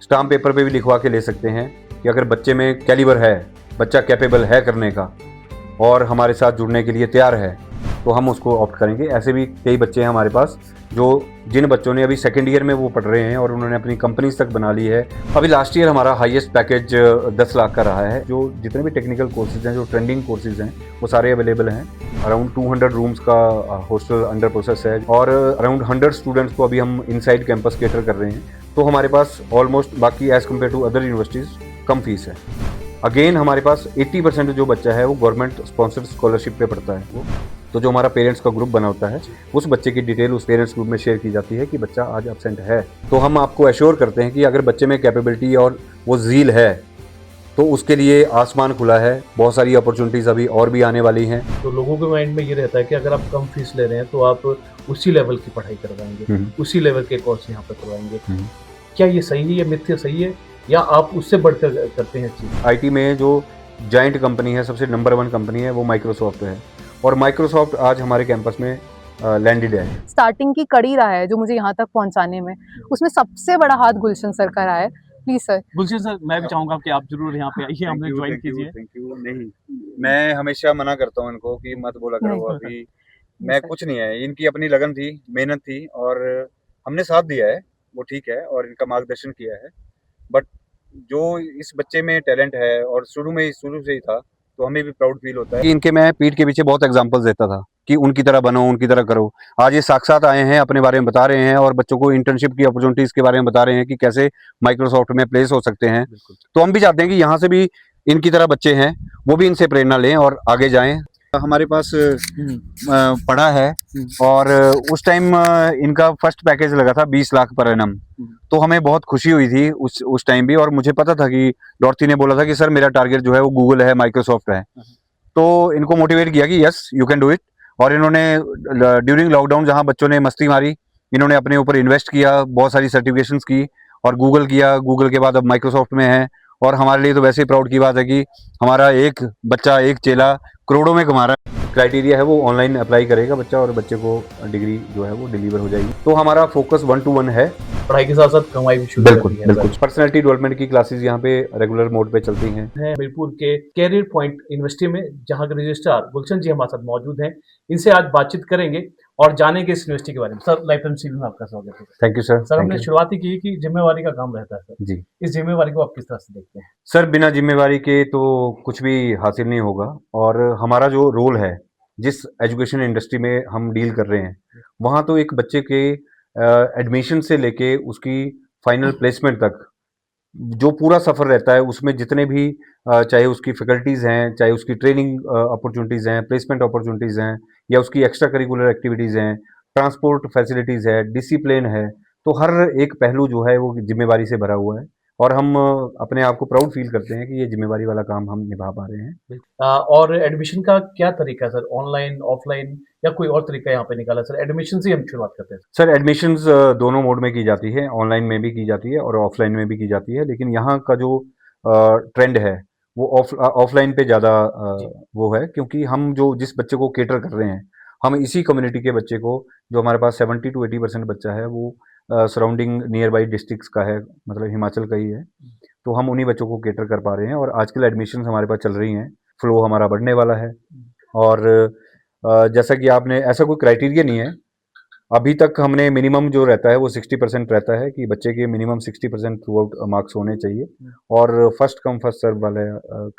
Stamp paper पे भी लिखवा के ले सकते हैं कि अगर बच्चे में कैलिबर है, बच्चा कैपेबल है करने का और हमारे साथ जुड़ने के लिए तैयार है, तो हम उसको ऑप्ट करेंगे। ऐसे भी कई बच्चे हैं हमारे पास जिन बच्चों ने अभी सेकेंड ईयर में वो पढ़ रहे हैं और उन्होंने अपनी कंपनीज तक बना ली है। अभी लास्ट ईयर हमारा हाईएस्ट पैकेज 10 लाख का रहा है। जो जितने भी टेक्निकल कोर्सेज हैं, जो ट्रेंडिंग कोर्सेज हैं, वो सारे अवेलेबल हैं। अराउंड 200 रूम्स का हॉस्टल अंडर प्रोसेस है और अराउंड 100 स्टूडेंट्स को अभी हम इनसाइड कैंपस केटर कर रहे हैं। तो हमारे पास ऑलमोस्ट बाकी as compare to other universities कम फीस है। अगेन हमारे पास 80% जो बच्चा है वो गवर्नमेंट स्पॉन्सर्ड स्कॉलरशिप पे पढ़ता है। वो तो जो हमारा पेरेंट्स का ग्रुप बना होता है, उस बच्चे की डिटेल उस पेरेंट्स ग्रुप में शेयर की जाती है कि बच्चा आज एब्सेंट है। तो हम आपको एश्योर करते हैं कि अगर बच्चे में कैपेबिलिटी और वो ज़ील है तो उसके लिए आसमान खुला है। बहुत सारी अपॉर्चुनिटीज़ अभी और भी आने वाली हैं। तो लोगों के माइंड में ये रहता है कि अगर आप कम फीस ले रहे हैं तो आप उसी लेवल की पढ़ाई करवाएंगे, उसी लेवल के कोर्स यहाँ पर करवाएंगे। क्या ये सही है, ये मिथ्या सही है, या आप उससे बढ़कर करते हैं चीज़? आईटी में जो जाइंट कंपनी है, सबसे नंबर 1 कंपनी है, वो माइक्रोसॉफ्ट है और माइक्रोसॉफ्ट आज हमारे कैंपस में लैंडेड है। स्टार्टिंग की कड़ी रहा है जो मुझे यहाँ तक पहुँचाने में, उसमें सबसे बड़ा हाथ गुलशन सर का रहा है। Please sir. गुलशन सर, मैं भी चाहूंगा कि आप जरूर यहाँ पे आइए, हमें ज्वाइन कीजिए। Thank you. नहीं, मैं हमेशा मना करता हूँ इनको कि मत बोला करो अभी। मैं कुछ नहीं है, इनकी अपनी लगन थी, मेहनत थी और हमने साथ दिया है, वो ठीक है, और इनका मार्गदर्शन किया है। बट जो इस बच्चे में टैलेंट है और शुरू से ही था, तो हमें भी प्राउड फील होता है कि इनके मैं पीठ के पीछे बहुत एग्जांपल्स देता था कि उनकी तरह बनो, उनकी तरह करो। आज ये साक्षात आए हैं, अपने बारे में बता रहे हैं और बच्चों को इंटर्नशिप की अपॉर्चुनिटीज के बारे में बता रहे हैं कि कैसे माइक्रोसॉफ्ट में प्लेस हो सकते हैं। तो हम भी चाहते हैं कि यहाँ से भी इनकी तरह बच्चे हैं, वो भी इनसे प्रेरणा लें और आगे जाएं। हमारे पास पढ़ा है और उस टाइम इनका फर्स्ट पैकेज लगा था 20 लाख पर एनम। तो हमें बहुत खुशी हुई थी उस टाइम भी, और मुझे पता था कि डॉर्थी ने बोला था कि सर मेरा टारगेट जो है वो गूगल है, माइक्रोसॉफ्ट है। तो इनको मोटिवेट किया कि yes you can do it. और इन्होंने ड्यूरिंग लॉकडाउन जहाँ बच्चों ने मस्ती मारी, इन्होंने अपने ऊपर इन्वेस्ट किया, बहुत सारी सर्टिफिकेशंस की और गूगल किया। गूगल के बाद अब माइक्रोसॉफ्ट में है और हमारे लिए तो वैसे ही प्राउड की बात है कि हमारा एक बच्चा, एक चेला करोड़ों में कमा रहा है। क्राइटेरिया है वो ऑनलाइन अप्लाई करेगा बच्चा और बच्चे को डिग्री जो है वो डिलीवर हो जाएगी। तो हमारा फोकस 1 to 1 है, पढ़ाई के साथ साथ कमाई भी शुरू बिल्कुल करनी है। बिल्कुल। पर्सनैलिटी डेवलपमेंट की क्लासेस यहाँ पे रेगुलर मोड पे चलती हैं। हमीरपुर के कैरियर पॉइंट यूनिवर्सिटी में, जहाँ के रजिस्ट्रार गुलशन जी हमारे साथ मौजूद हैं। इनसे आज बातचीत करेंगे और जानेंगे इस यूनिवर्सिटी के बारे में। सर, लाइफ टाइम सीवी में आपका स्वागत है। Thank you sir. सर, हमने शुरुआत ही की कि जिम्मेवारी का काम रहता है सर जी। इस जिम्मेवारी को आप किस तरह से देखते हैं? सर, बिना जिम्मेवारी के तो कुछ भी हासिल नहीं होगा और हमारा जो रोल है, जिस एजुकेशन इंडस्ट्री में हम डील कर रहे हैं, वहाँ तो एक बच्चे के एडमिशन से लेके उसकी फाइनल प्लेसमेंट तक जो पूरा सफ़र रहता है, उसमें जितने भी चाहे उसकी फैकल्टीज़ हैं, चाहे उसकी ट्रेनिंग अपॉर्चुनिटीज़ हैं, प्लेसमेंट अपॉर्चुनिटीज़ हैं, या उसकी एक्स्ट्रा करिकुलर एक्टिविटीज़ हैं, ट्रांसपोर्ट फैसिलिटीज़ है, डिसिप्लिन है, तो हर एक पहलू जो है वो जिम्मेवारी से भरा हुआ है और हम अपने आप को प्राउड फील करते हैं कि ये जिम्मेवारी वाला काम हम निभा पा रहे हैं। और एडमिशन का क्या तरीका है सर? ऑनलाइन, ऑफलाइन, या कोई और तरीका यहाँ पे निकाला? सर, एडमिशन से हम शुरुआत करते हैं। सर, एडमिशन्स दोनों मोड में की जाती है, ऑनलाइन में भी की जाती है और ऑफलाइन में भी की जाती है, लेकिन यहाँ का जो ट्रेंड है वो ऑफलाइन पे ज़्यादा वो है, क्योंकि हम जो जिस बच्चे को केटर कर रहे हैं, हम इसी कम्युनिटी के बच्चे को, जो हमारे पास 70 to 80% बच्चा है वो सराउंडिंग नियर बाई डिस्ट्रिक्ट्स का है, मतलब हिमाचल का ही है। तो हम उन्हीं बच्चों को केटर कर पा रहे हैं और आजकल एडमिशन्स हमारे पास चल रही हैं, फ्लो हमारा बढ़ने वाला है। और जैसा कि आपने, ऐसा कोई क्राइटेरिया नहीं है अभी तक। हमने मिनिमम जो रहता है वो 60% रहता है कि बच्चे के मिनिमम 60% थ्रू आउट मार्क्स होने चाहिए और फर्स्ट कम फर्स्ट सर्व वाला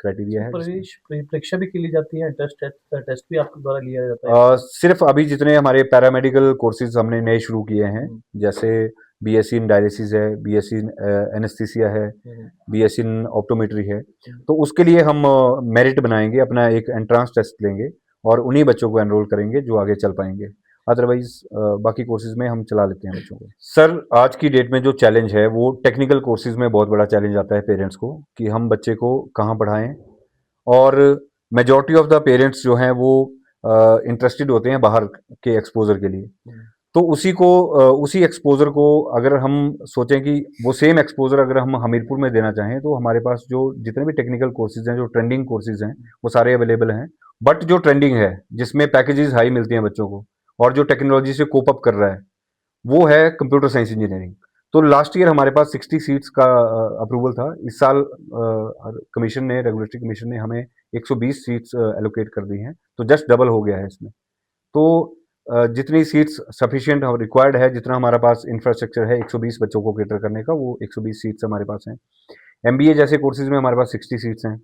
क्राइटेरिया है। प्रवेश परीक्षा भी की ली जाती है, टेस्ट भी आपके द्वारा लिया जाता है? सिर्फ अभी जितने हमारे पैरामेडिकल कोर्सेज हमने नए शुरू किए हैं, जैसे बीएससी इन डायलिसिस है, बीएससी इन एनेस्थीसिया है, बीएससी इन ऑप्टोमेट्री है, तो उसके लिए हम मेरिट बनाएंगे, अपना एक एंट्रांस टेस्ट लेंगे और उन्हीं बच्चों को एनरोल करेंगे जो आगे चल पाएंगे। अदरवाइज बाकी कोर्सेज में हम चला लेते हैं बच्चों को। सर, आज की डेट में जो चैलेंज है वो टेक्निकल कोर्सेज में बहुत बड़ा चैलेंज आता है पेरेंट्स को कि हम बच्चे को कहाँ पढ़ाएं, और मेजॉरिटी ऑफ द पेरेंट्स जो हैं वो इंटरेस्टेड होते हैं बाहर के एक्सपोजर के लिए। तो उसी एक्सपोजर को अगर हम सोचें कि वो सेम एक्सपोजर अगर हम हमीरपुर में देना चाहें, तो हमारे पास जो जितने भी टेक्निकल कोर्सेज हैं, जो ट्रेंडिंग कोर्सेज हैं, वो सारे अवेलेबल हैं। बट जो ट्रेंडिंग है, जिसमें पैकेजेस हाई मिलती हैं बच्चों को और जो टेक्नोलॉजी से कोप अप कर रहा है, वो है कंप्यूटर साइंस इंजीनियरिंग। तो लास्ट ईयर हमारे पास 60 सीट्स का अप्रूवल था। इस साल कमीशन ने, रेगुलेटरी कमीशन ने हमें 120 सीट्स एलोकेट कर दी हैं, तो जस्ट डबल हो गया है इसमें। तो जितनी सीट्स सफिशिएंट और रिक्वायर्ड है, जितना हमारा पास इंफ्रास्ट्रक्चर है 120 बच्चों को कैटर करने का, वो 120 सीट्स हमारे पास हैं। एमबीए जैसे कोर्सेज में हमारे पास 60 सीट्स हैं।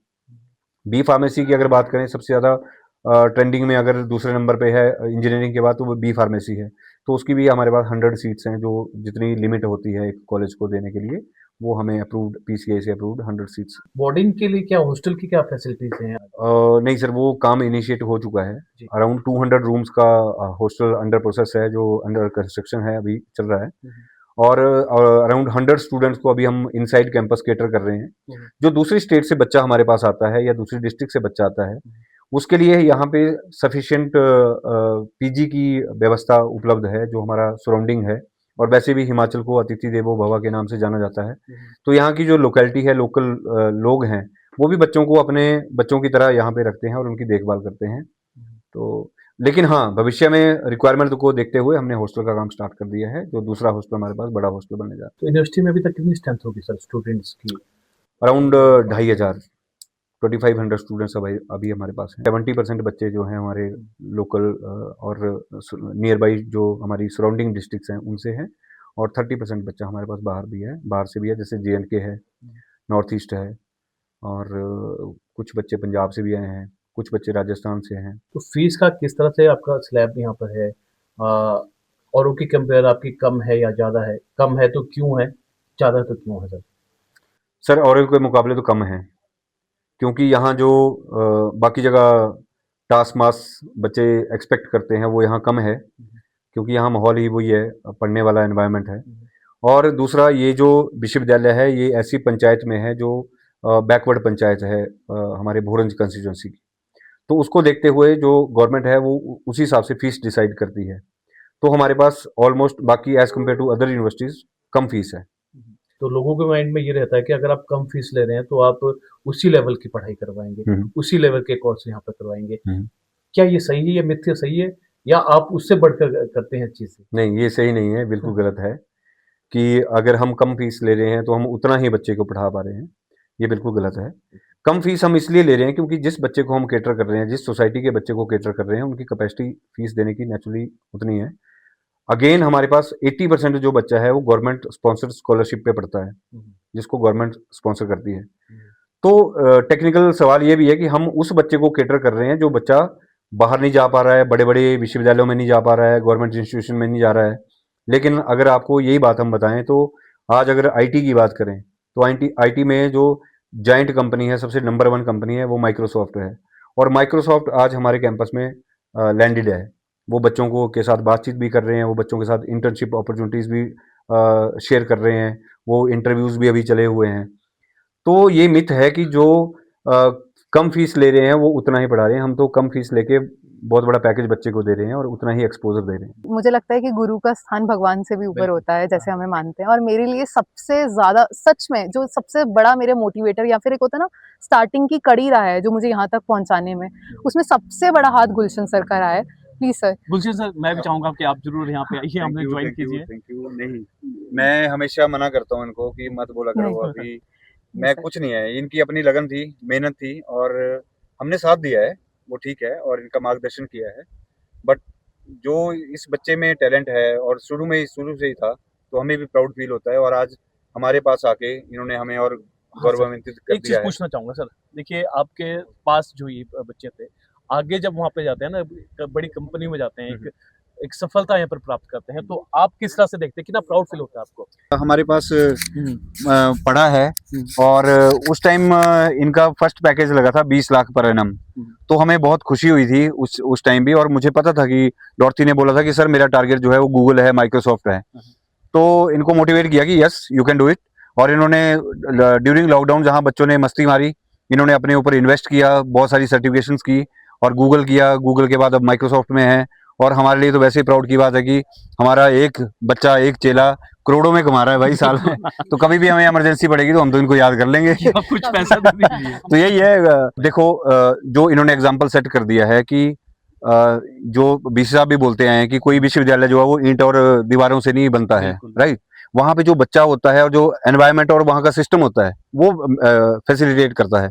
बी फार्मेसी की अगर बात करें, सबसे ज़्यादा ट्रेंडिंग में अगर दूसरे नंबर पे है इंजीनियरिंग के बाद, तो वो बी फार्मेसी है। तो उसकी भी हमारे पास 100 सीट्स हैं, जो जितनी लिमिट होती है एक कॉलेज को देने के लिए, वो हमें अप्रूव्ड, पीसीआई से अप्रूव्ड 100 सीट्स। बोर्डिंग के लिए क्या हॉस्टल की क्या फैसिलिटीज हैं? नहीं सर, वो काम इनिशिएट हो चुका है। अराउंड 200 रूम्स का हॉस्टल अंडर प्रोसेस है, जो अंडर कंस्ट्रक्शन है, अभी चल रहा है। और अराउंड 100 स्टूडेंट्स को अभी हम इनसाइड कैंपस केटर कर रहे हैं। जो दूसरी स्टेट से बच्चा हमारे पास आता है या दूसरी डिस्ट्रिक्ट से बच्चा आता है, उसके लिए यहाँ पे सफिशिएंट पीजी की व्यवस्था उपलब्ध है, जो हमारा सराउंडिंग है। और वैसे भी हिमाचल को अतिथि देवो भव के नाम से जाना जाता है। तो यहाँ की जो लोकेलिटी है, लोकल लोग हैं, वो भी बच्चों को अपने बच्चों की तरह यहाँ पे रखते हैं और उनकी देखभाल करते हैं। तो लेकिन हाँ, भविष्य में रिक्वायरमेंट को देखते हुए हमने हॉस्टल का काम स्टार्ट कर दिया है, जो दूसरा हॉस्टल हमारे पास बड़ा हॉस्टल बनने जा रहा है। तो यूनिवर्सिटी में अभी तक कितनी स्ट्रेंथ होगी सर स्टूडेंट्स की? अराउंड 2500, 2500 स्टूडेंट्स अभी हमारे पास हैं। 70% बच्चे जो हैं हमारे लोकल और नियर बाई जो हमारी सराउंडिंग डिस्ट्रिक्ट्स हैं उनसे हैं, और 30% बच्चा हमारे पास बाहर भी है, बाहर से भी है, जैसे JNK है, नॉर्थ ईस्ट है, और कुछ बच्चे पंजाब से भी आए हैं, कुछ बच्चे राजस्थान से हैं। तो फीस का किस तरह से आपका स्लैब यहाँ पर है? औरों की कंपेयर आपकी कम है या ज़्यादा है? कम है तो क्यों है, ज़्यादा तो क्यों है सर? सर और के मुकाबले तो कम है, क्योंकि यहाँ जो बाकी जगह टास्क मास बच्चे एक्सपेक्ट करते हैं, वो यहाँ कम है, क्योंकि यहाँ माहौल ही वही है, पढ़ने वाला एनवायरनमेंट है। और दूसरा, ये जो विश्वविद्यालय है, ये ऐसी पंचायत में है जो बैकवर्ड पंचायत है, हमारे भोरंज कंस्टिट्यूंसी की। तो उसको देखते हुए जो गवर्नमेंट है, वो उसी हिसाब से फीस डिसाइड करती है। तो हमारे पास ऑलमोस्ट बाकी as compare to other universities कम फीस है। तो लोगों के माइंड में ये रहता है कि अगर आप कम फीस ले रहे हैं तो आप उसी लेवल की पढ़ाई करवाएंगे, उसी लेवल के कोर्स यहाँ पर करवाएंगे। क्या ये सही है, ये मिथ्या सही है, या आप उससे बढ़कर करते हैं चीज़ें? नहीं, ये सही नहीं है, बिल्कुल गलत है कि अगर हम कम फीस ले रहे हैं तो हम उतना ही बच्चे को पढ़ा पा रहे हैं। ये बिल्कुल गलत है। कम फीस हम इसलिए ले रहे हैं क्योंकि जिस बच्चे को हम केटर कर रहे हैं, जिस सोसाइटी के बच्चे को केटर कर रहे हैं, उनकी कैपेसिटी फीस देने की नेचुरली उतनी है। अगेन हमारे पास 80% जो बच्चा है वो गवर्नमेंट स्पॉन्सर्ड स्कॉलरशिप पे पढ़ता है, जिसको गवर्नमेंट स्पॉन्सर करती है। तो टेक्निकल सवाल ये भी है कि हम उस बच्चे को केटर कर रहे हैं जो बच्चा बाहर नहीं जा पा रहा है, बड़े बड़े विश्वविद्यालयों में नहीं जा पा रहा है, गवर्नमेंट इंस्टीट्यूशन में नहीं जा रहा है। लेकिन अगर आपको यही बात हम बताएं, तो आज अगर आईटी की बात करें, तो आईटी में जो जाइंट कंपनी है, सबसे नंबर 1 कंपनी है, वो माइक्रोसॉफ्ट है। और माइक्रोसॉफ्ट आज हमारे कैंपस में लैंडेड है। वो बच्चों को के साथ बातचीत भी कर रहे हैं, वो बच्चों के साथ इंटर्नशिप अपॉर्चुनिटीज़ भी शेयर कर रहे हैं, वो इंटरव्यूज़ भी अभी चले हुए हैं। तो ये मिथ है कि जो कम फीस ले रहे हैं वो उतना ही पढ़ा रहे हैं। हम तो कम फीस लेके बहुत बड़ा पैकेज बच्चे को दे रहे हैं और उतना ही एक्सपोजर दे रहे हैं। मुझे लगता है कि गुरु का स्थान भगवान से भी ऊपर होता है, जैसे हमें मानते हैं। और मेरे लिए सबसे ज्यादा, सच में जो सबसे बड़ा मेरे मोटिवेटर या फिर एक होता है ना, स्टार्टिंग की कड़ी रहा है जो मुझे यहाँ तक पहुंचाने में, उसमें सबसे बड़ा हाथ गुलशन सर का रहा है। Please sir. गुलशन सर, मैं भी चाहूंगा कि आप जरूर यहाँ पे आइए, हमें ज्वाइन कीजिए। Thank you. नहीं, मैं हमेशा मना करता हूँ इनको कि मत बोला करो अभी। मैं कुछ नहीं है, इनकी अपनी लगन थी, मेहनत थी, और हमने साथ दिया है, वो ठीक है, और इनका मार्गदर्शन किया है। बट जो इस बच्चे में टैलेंट है, और शुरू से ही था, तो हमें भी प्राउड फील होता है। और आज हमारे पास आके इन्होंने हमें और गौरवान्वित कर एक चीज दिया है। पूछना चाहूंगा सर, देखिए आपके पास जो ये बच्चे थे, आगे जब वहाँ पे जाते हैं ना, बड़ी कंपनी में जाते हैं, एक सफलता यहाँ पर प्राप्त करते हैं, तो आप किस तरह से देखते हैं, कितना प्राउड फील होता है आपको? हमारे पास पढ़ा है, और उस टाइम इनका फर्स्ट पैकेज लगा था 20 लाख पर एनम। तो हमें बहुत खुशी हुई थी उस टाइम भी, और मुझे पता था कि डॉर्थी ने बोला था कि सर मेरा टारगेट जो है वो गूगल है, माइक्रोसॉफ्ट है। तो इनको मोटिवेट किया कि yes you can do it. और इन्होंने ड्यूरिंग लॉकडाउन जहाँ बच्चों ने मस्ती मारी, इन्होंने अपने ऊपर इन्वेस्ट किया, बहुत सारी सर्टिफिकेशंस की, और गूगल किया। गूगल के बाद अब माइक्रोसॉफ्ट में है। और हमारे लिए तो वैसे ही प्राउड की बात है कि हमारा एक बच्चा, एक चेला करोड़ों में कमा रहा है भाई साल में। तो कभी भी हमें इमरजेंसी पड़ेगी तो हम तो इनको याद कर लेंगे। कुछ पैसा दे दीजिए। तो यही है। देखो, जो इन्होंने एग्जाम्पल सेट कर दिया है कि जो बीसी साहब भी बोलते हैं कि कोई विश्वविद्यालय जो है वो ईंट और दीवारों से नहीं बनता है, राइट। वहाँ पे जो बच्चा होता है और जो एनवायरनमेंट और वहाँ का सिस्टम होता है वो फैसिलिटेट करता है।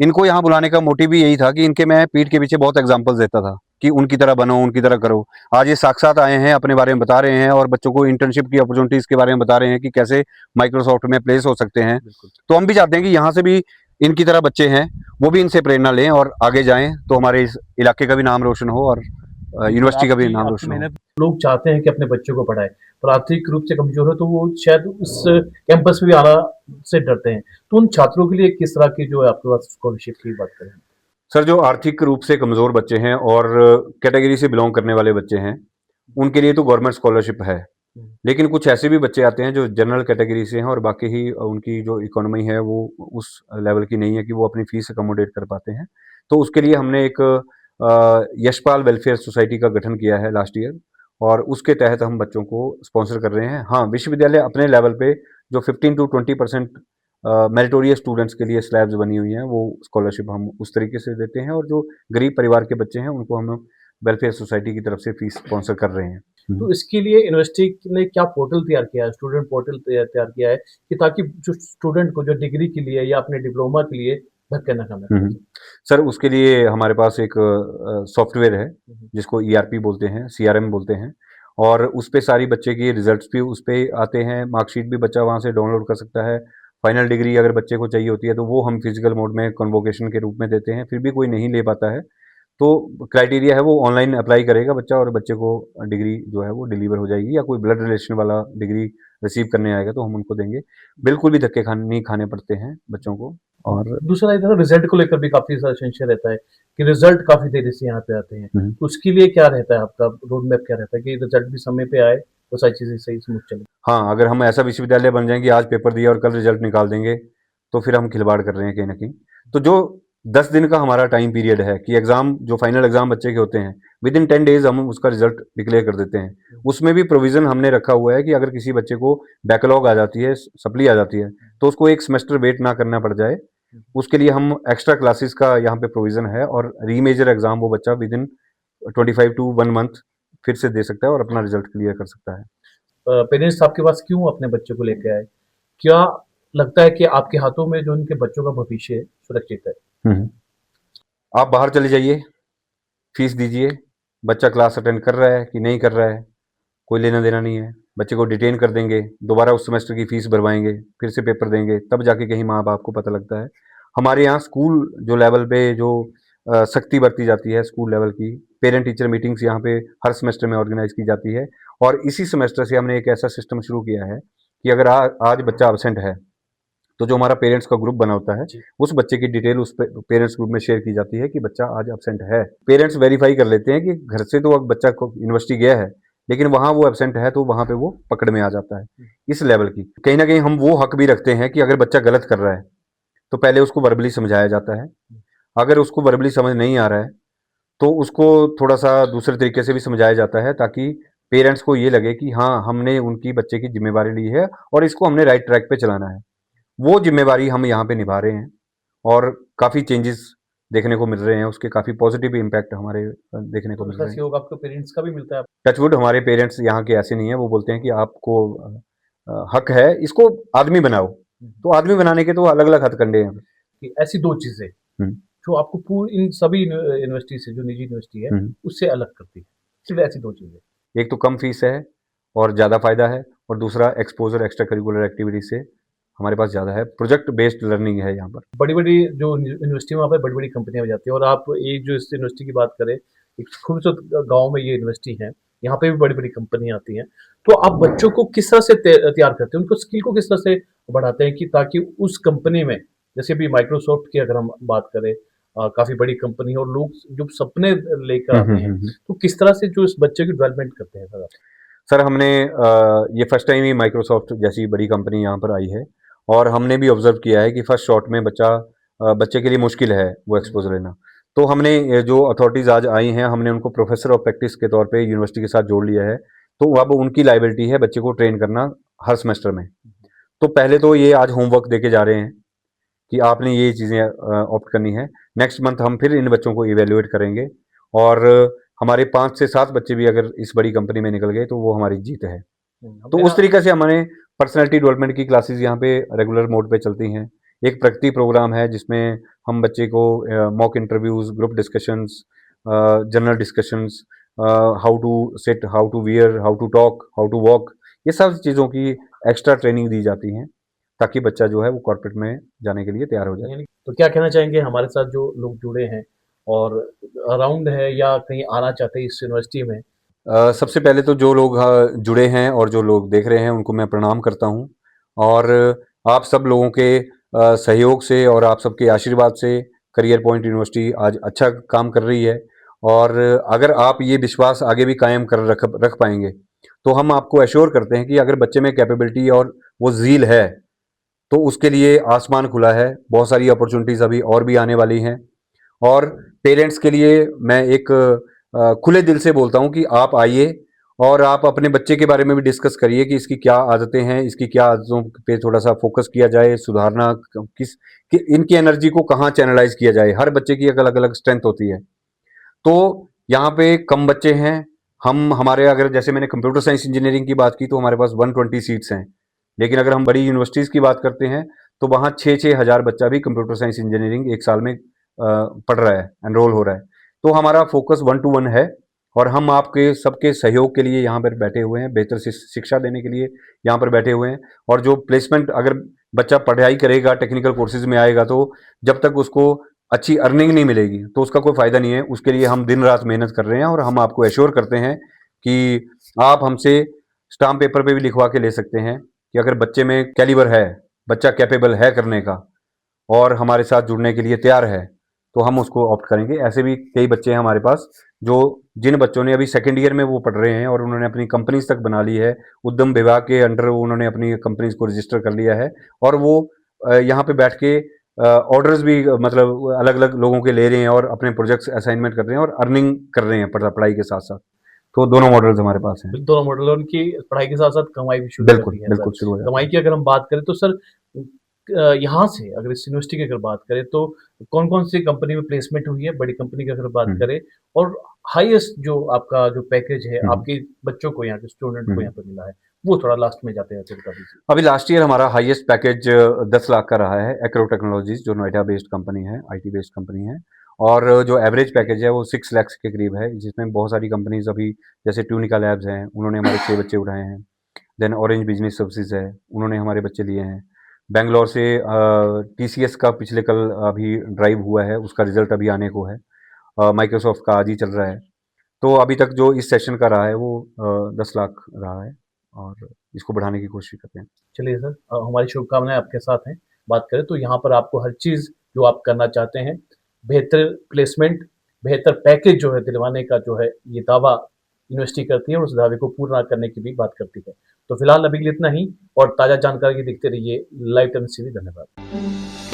इनको यहाँ बुलाने का मोटिव भी यही था कि इनके मैं पीठ के पीछे बहुत एग्जांपल्स देता था कि उनकी तरह बनो, उनकी तरह करो। आज ये साक्षात आए हैं, अपने बारे में बता रहे हैं और बच्चों को इंटर्नशिप की अपॉर्चुनिटीज के बारे में बता रहे हैं कि कैसे माइक्रोसॉफ्ट में प्लेस हो सकते हैं। तो हम भी चाहते हैं कि यहाँ से भी इनकी तरह बच्चे हैं, वो भी इनसे प्रेरणा लें और आगे जाएं, तो हमारे इस इलाके का भी नाम रोशन हो और यूनिवर्सिटी का भी नाम रोशन हो। लोग चाहते हैं कि अपने बच्चों को पढ़ाएं, पर आर्थिक रूप से कमजोर है तो वो शायद उस कैंपस में भी आना से डरते हैं। तो उन छात्रों के लिए किस तरह की जो है आपके पास स्कॉलरशिप की बात करें? सर, जो आर्थिक रूप से कमजोर बच्चे हैं और कैटेगरी से बिलोंग करने वाले बच्चे हैं, उनके लिए तो गवर्नमेंट स्कॉलरशिप है। लेकिन कुछ ऐसे भी बच्चे आते हैं जो जनरल कैटेगरी से हैं और बाकी ही उनकी जो इकोनॉमी है वो उस लेवल की नहीं है कि वो अपनी फीस अकोमोडेट कर पाते हैं। तो उसके लिए हमने एक यशपाल वेलफेयर सोसाइटी का गठन किया है लास्ट ईयर, और उसके तहत हम बच्चों को स्पॉन्सर कर रहे हैं। हाँ, विश्वविद्यालय अपने लेवल पे जो 15 to 20% मेरिटोरियस स्टूडेंट्स के लिए स्लैब्स बनी हुई हैं, वो स्कॉलरशिप हम उस तरीके से देते हैं, और जो गरीब परिवार के बच्चे हैं उनको हम वेलफेयर सोसाइटी की तरफ से फीस स्पॉन्सर कर रहे हैं। तो इसके लिए यूनिवर्सिटी ने क्या पोर्टल तैयार किया है, स्टूडेंट पोर्टल तैयार किया है कि ताकि जो स्टूडेंट को जो डिग्री के लिए या अपने डिप्लोमा के लिए धक्के न खाना पड़े? सर, उसके लिए हमारे पास एक सॉफ्टवेयर है जिसको ERP बोलते हैं, CRM बोलते हैं, और उस पे सारी बच्चे की रिजल्ट्स भी उस पे आते हैं, मार्कशीट भी बच्चा वहाँ से डाउनलोड कर सकता है। फाइनल डिग्री अगर बच्चे को चाहिए होती है तो वो हम फिजिकल मोड में कन्वोकेशन के रूप में देते हैं। फिर भी कोई नहीं ले पाता है तो क्राइटेरिया है वो ऑनलाइन अप्लाई करेगा बच्चा, और बच्चे को डिग्री जो है वो डिलीवर हो जाएगी, या कोई ब्लड रिलेशन वाला डिग्री रिसीव करने आएगा तो हम उनको देंगे। बिल्कुल भी धक्के नहीं खाने पड़ते हैं बच्चों को। और दूसरा इधर रिजल्ट को लेकर भी काफी सारा संशय रहता है कि रिजल्ट काफी देरी से यहाँ पे आते हैं, तो उसके लिए क्या रहता है आपका रोड मैप, क्या रहता है कि रिजल्ट भी समय पे आए तो सारी चीजें सही स्मूथ चले? हाँ, अगर हम ऐसा विश्वविद्यालय बन जाएं कि आज पेपर दिया और कल रिजल्ट निकाल देंगे तो फिर हम खिलवाड़ कर रहे हैं कहीं ना कहीं। तो जो 10 दिन का हमारा टाइम पीरियड है कि एग्जाम, जो फाइनल एग्जाम बच्चे के होते हैं, विद इन 10 डेज हम उसका रिजल्ट डिक्लेयर कर देते हैं। उसमें भी प्रोविजन हमने रखा हुआ है कि अगर किसी बच्चे को बैकलॉग आ जाती है, सप्ली आ जाती है, तो उसको एक सेमेस्टर वेट ना करना पड़ जाए, उसके लिए हम एक्स्ट्रा क्लासेस का यहाँ पे प्रोविजन है, और रीमेजर एग्जाम वो बच्चा विद इन 25 to 1 मंथ फिर से दे सकता है और अपना रिजल्ट क्लियर कर सकता है। पेरेंट्स आपके पास क्यों अपने बच्चे को लेके आए? क्या लगता है कि आपके हाथों में जो उनके बच्चों का भविष्य है सुरक्षित है? आप बाहर चले जाइए, फीस दीजिए, बच्चा क्लास अटेंड कर रहा है कि नहीं कर रहा है, कोई लेना देना नहीं है। बच्चे को डिटेन कर देंगे, दोबारा उस सेमेस्टर की फीस भरवाएंगे, फिर से पेपर देंगे, तब जाके कहीं माँ बाप को पता लगता है। हमारे यहाँ स्कूल जो लेवल पे जो सख्ती बरती जाती है स्कूल लेवल की, पेरेंट टीचर मीटिंग्स यहाँ पे हर सेमेस्टर में ऑर्गेनाइज की जाती है, और इसी सेमेस्टर से हमने एक ऐसा सिस्टम शुरू किया है कि अगर आज बच्चा अब्सेंट है तो जो हमारा पेरेंट्स का ग्रुप बना होता है, उस बच्चे की डिटेल उस पेरेंट्स ग्रुप में शेयर की जाती है कि बच्चा आज अब्सेंट है। पेरेंट्स वेरीफाई कर लेते हैं कि घर से तो बच्चा को यूनिवर्सिटी गया है, लेकिन वहाँ वो एब्सेंट है, तो वहाँ पे वो पकड़ में आ जाता है। इस लेवल की कहीं ना कहीं हम वो हक भी रखते हैं कि अगर बच्चा गलत कर रहा है तो पहले उसको वर्बली समझाया जाता है। अगर उसको वर्बली समझ नहीं आ रहा है तो उसको थोड़ा सा दूसरे तरीके से भी समझाया जाता है, ताकि पेरेंट्स को ये लगे कि हाँ, हमने उनकी बच्चे की जिम्मेवारी ली है और इसको हमने राइट ट्रैक पे चलाना है। वो जिम्मेवारी हम यहाँ पे निभा रहे हैं, और काफ़ी चेंजेस देखने को मिल रहे हैं, उसके काफ़ी पॉजिटिव इम्पैक्ट हमारे देखने को मिल रहे हैं। सहयोग आपको पेरेंट्स का भी मिलता है? टचवुड, हमारे पेरेंट्स यहाँ के ऐसे नहीं है, वो बोलते हैं कि आपको हक है, इसको आदमी बनाओ। तो आदमी बनाने के तो अलग अलग हथकंडे हैं। कि ऐसी दो चीजें जो आपको पूरी इन सभी यूनिवर्सिटी से, जो निजी यूनिवर्सिटी है, उससे अलग करती है, सिर्फ ऐसी दो चीजें? एक तो कम फीस है और ज़्यादा फायदा है, और दूसरा एक्सपोजर एक्स्ट्रा करिकुलर एक्टिविटी से हमारे पास ज़्यादा है। प्रोजेक्ट बेस्ड लर्निंग है यहाँ पर। बड़ी बड़ी जो यूनिवर्सिटी में वहाँ पे बड़ी बड़ी कंपनियां भी जाती है, और आप एक जो इस यूनिवर्सिटी की बात करें, एक खूबसूरत गांव में ये यूनिवर्सिटी है, यहाँ पे भी बड़ी बड़ी कंपनियां आती हैं। तो आप बच्चों को किस तरह से तैयार करते हैं, उनको स्किल को किस तरह से बढ़ाते हैं कि ताकि उस कंपनी में, जैसे अभी माइक्रोसॉफ्ट की अगर हम बात करें, काफी बड़ी कंपनी है और लोग जो सपने लेकर आते हैं, तो किस तरह से जो इस बच्चे की डेवलपमेंट करते हैं सर आप? सर, हमने ये फर्स्ट टाइम ही माइक्रोसॉफ्ट जैसी बड़ी कंपनी यहाँ पर आई है, और हमने भी ऑब्जर्व किया है कि फर्स्ट शॉट में बच्चे के लिए मुश्किल है वो एक्सपोजर लेना। तो हमने जो अथॉरिटीज़ आज आई हैं, हमने उनको प्रोफेसर ऑफ प्रैक्टिस के तौर पे यूनिवर्सिटी के साथ जोड़ लिया है। तो अब उनकी लायबिलिटी है बच्चे को ट्रेन करना हर सेमेस्टर में। तो पहले तो ये आज होमवर्क दे के जा रहे हैं कि आपने ये चीज़ें ऑप्ट करनी है। नेक्स्ट मंथ हम फिर इन बच्चों को इवेल्युएट करेंगे, और हमारे 5 से 7 बच्चे भी अगर इस बड़ी कंपनी में निकल गए तो वो हमारी जीत है। तो उस तरीके से हमने पर्सनैलिटी डेवलपमेंट की क्लासेस यहाँ पे रेगुलर मोड पे चलती हैं। एक प्रगति प्रोग्राम है जिसमें हम बच्चे को mock interviews, group discussions, general discussions, how to sit, how to wear, how to talk, how to walk, ये सब चीज़ों की एक्स्ट्रा ट्रेनिंग दी जाती हैं ताकि बच्चा जो है वो कॉर्पोरेट में जाने के लिए तैयार हो जाए। तो क्या कहना चाहेंगे हमारे साथ जो लोग जुड़े हैं और अराउंड है या कहीं आना चाहते हैं इस यूनिवर्सिटी में? सबसे पहले तो जो लोग जुड़े हैं और जो लोग देख रहे हैं उनको मैं प्रणाम करता हूँ और आप सब लोगों के सहयोग से और आप सबके आशीर्वाद से करियर पॉइंट यूनिवर्सिटी आज अच्छा काम कर रही है और अगर आप ये विश्वास आगे भी कायम कर रख पाएंगे तो हम आपको एश्योर करते हैं कि अगर बच्चे में कैपेबिलिटी और वो ज़ील है तो उसके लिए आसमान खुला है। बहुत सारी अपॉर्चुनिटीज़ अभी और भी आने वाली हैं और पेरेंट्स के लिए मैं एक खुले दिल से बोलता हूँ कि आप आइए और आप अपने बच्चे के बारे में भी डिस्कस करिए कि इसकी क्या आदतें हैं, इसकी क्या आदतों पे थोड़ा सा फोकस किया जाए, सुधारना कि इनकी एनर्जी को कहाँ चैनलाइज किया जाए। हर बच्चे की अलग अलग स्ट्रेंथ होती है। तो यहाँ पे कम बच्चे हैं, हम हमारे अगर जैसे मैंने कंप्यूटर साइंस इंजीनियरिंग की बात की तो हमारे पास 120 सीट्स हैं, लेकिन अगर हम बड़ी यूनिवर्सिटीज़ की बात करते हैं तो वहाँ 6-6 हज़ार बच्चा भी कंप्यूटर साइंस इंजीनियरिंग एक साल में पढ़ रहा है, एनरोल हो रहा है। तो हमारा फोकस 1 to 1 है और हम आपके सबके सहयोग के लिए यहाँ पर बैठे हुए हैं, बेहतर शिक्षा देने के लिए यहाँ पर बैठे हुए हैं और जो प्लेसमेंट अगर बच्चा पढ़ाई करेगा, टेक्निकल कोर्सेज में आएगा तो जब तक उसको अच्छी अर्निंग नहीं मिलेगी तो उसका कोई फ़ायदा नहीं है। उसके लिए हम दिन रात मेहनत कर रहे हैं और हम आपको एश्योर करते हैं कि आप हमसे स्टाम्प पेपर पे भी लिखवा के ले सकते हैं कि अगर बच्चे में कैलिबर है, बच्चा कैपेबल है करने का और हमारे साथ जुड़ने के लिए तैयार है तो हम उसको ऑप्ट करेंगे। ऐसे भी कई बच्चे हैं हमारे पास जो जिन बच्चों ने अभी सेकेंड ईयर में वो पढ़ रहे हैं और उन्होंने अपनी कंपनीज तक बना ली है, उद्यम विभाग के अंडर उन्होंने अपनी कंपनीज को रजिस्टर कर लिया है और वो यहाँ पे बैठ के ऑर्डर्स भी मतलब अलग अलग लोगों के ले रहे हैं और अपने प्रोजेक्ट्स असाइनमेंट कर रहे हैं और अर्निंग कर रहे हैं पढ़ाई के साथ साथ। तो दोनों मॉडल्स हमारे पास हैं। दोनों मॉडल उनकी पढ़ाई के साथ साथ कमाई भी शुरू कर बिल्कुल दी है बिल्कुल सर। शुरू हो जाता कमाई की अगर हम बात करें तो सर यहाँ से अगर इस यूनिवर्सिटी की अगर बात करें तो कौन कौन सी कंपनी में प्लेसमेंट हुई है, बड़ी कंपनी की अगर बात हम्म। करें, और हाईएस्ट जो आपका जो पैकेज है हम्म। आपके बच्चों को, यहाँ के स्टूडेंट को हम्म। यहाँ पर मिला है, वो थोड़ा लास्ट में जाते जाते बता दीजिए। अभी लास्ट ईयर हमारा हाईएस्ट पैकेज 10 लाख का रहा है एक्रो टेक्नोलॉजीज जो नोएडा बेस्ड कंपनी है, आईटी बेस्ड कंपनी है और जो एवरेज पैकेज है वो 6 लाख के करीब है जिसमें बहुत सारी कंपनीज अभी जैसे ट्यूनिका लैब्स हैं, उन्होंने हमारे 6 बच्चे उठाए हैं। देन ऑरेंज बिजनेस सर्विसेज है, उन्होंने हमारे बच्चे लिए हैं। बेंगलोर से टीसीएस का पिछले कल अभी ड्राइव हुआ है, उसका रिजल्ट अभी आने को है। माइक्रोसॉफ्ट का आज ही चल रहा है। तो अभी तक जो इस सेशन का रहा है वो 10 लाख रहा है और इसको बढ़ाने की कोशिश करते हैं। चलिए सर, हमारी शुभकामनाएं आपके साथ हैं। बात करें तो यहाँ पर आपको हर चीज़ जो आप करना चाहते हैं, बेहतर प्लेसमेंट, बेहतर पैकेज जो है दिलवाने का जो है ये दावा यूनिवर्सिटी करती है और उस दावे को पूरा करने की भी बात करती है। तो फिलहाल अभी के लिए इतना ही और ताज़ा जानकारी देखते रहिए लाइव टाइम्स टीवी। धन्यवाद।